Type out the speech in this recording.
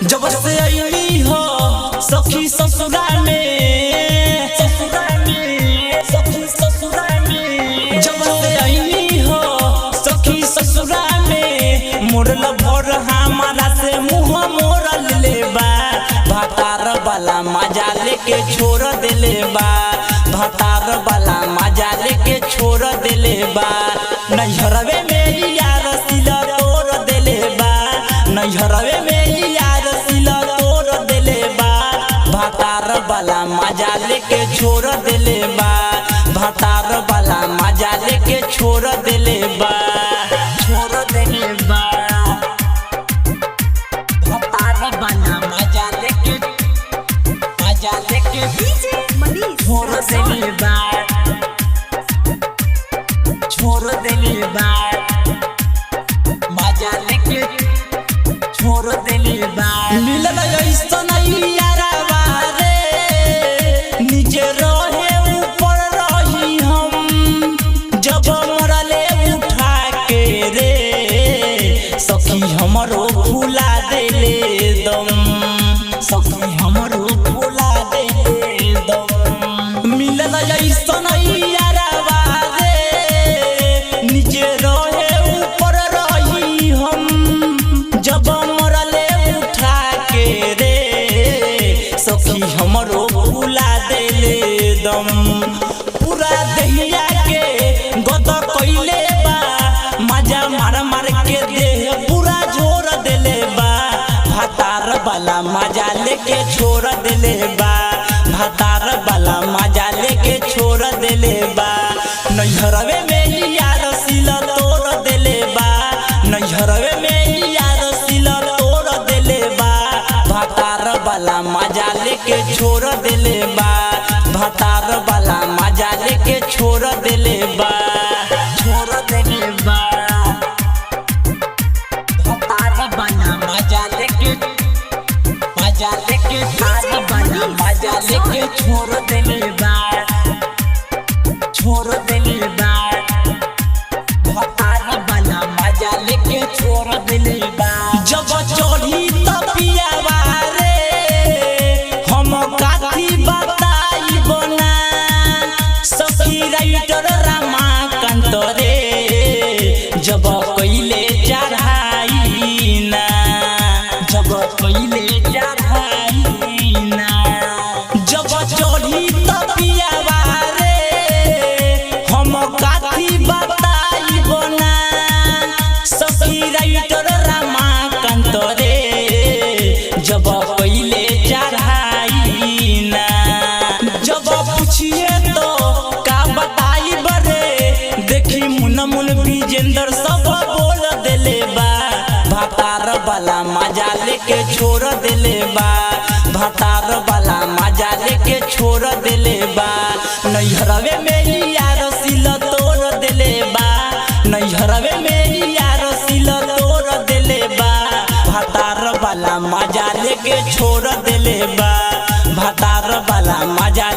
जब से आई हो सखी ससुरा में, सखी ससुरा में, जब से आई हो सखी ससुरा में, मोरल भर हमारा से मुँह मोरल ले बा, भातार वाला मजा लेके छोड़ देले बा, भातार वाला मजा लेके छोड़ देले बा, नैहरवे में यार सिला तोड़ देले बा, नैहरवे में यार सिला तोड़ देले बा, भातार वाला मजा लेके छोड़ देले बा, भातार वाला मजा लेके छोड़ देले बा, छोड़ देले बा, भातार वाला मजा लेके छोड़ देले बा, छोड़ देले बा, मजा लेके छोड़ देले बा, मिलल ऐसन यारवा रे, नीचे रहे ऊपर रही हम, जब मरले उठा के रे, सखी हमरो फुला देले दम, सखी हमरो फुला देले दम, मिलल ऐसन यारवा रे, नीचे रहे ऊपर रही हम, जब मरले उठा के रे, सखी हमरो फुला देले दम, पूरा दहिया के गद कइले बा, मजा मार मार के देह पूरा जोर देले बा, भातार वाला मजा लेके छोड़ देले बा, भातार वाला मजा लेके छोड़ देले बा, नैहरवे में यार सिला तोड़ देले बा, नैहरवे में यार सिला तोड़ देले बा, भातार वाला मजा लेके छोड़ देले बा, भातार वाला मजा लेके छोड़ देले बा, छोड़ देले बा, भातार वाला मजा लेके छोड़ देले बा, छोड़ देले बा, भातार वाला मजा लेके छोड़ देले बा, जब चढ़ी तपियावा रे, हम काथी बताई बना, सखी राइटर रमाकांत रे, जब कइले चढ़ाई ना, जब कइले चढ़ाई ना, जब चढ़ी तपियावा रे, हम काथी बताई बना, सखी राइटर रमाकांत रे, जब कइले चढ़ाई ना, जब पूछिए तो का बताई बरे, देखी मुन मुन विजेंद्र सब बोल देले बा, भातार वाला मजा लेके छोड़ देले बा, भातार वाला मजा लेके छोड़ देले बा, नैहरवे में यार सिला तोड़ देले बा, नैहरवे में यार सिला तोड़ देले बा, भातार वाला मजा लेके छोड़ देले बा, भातार वाला मजा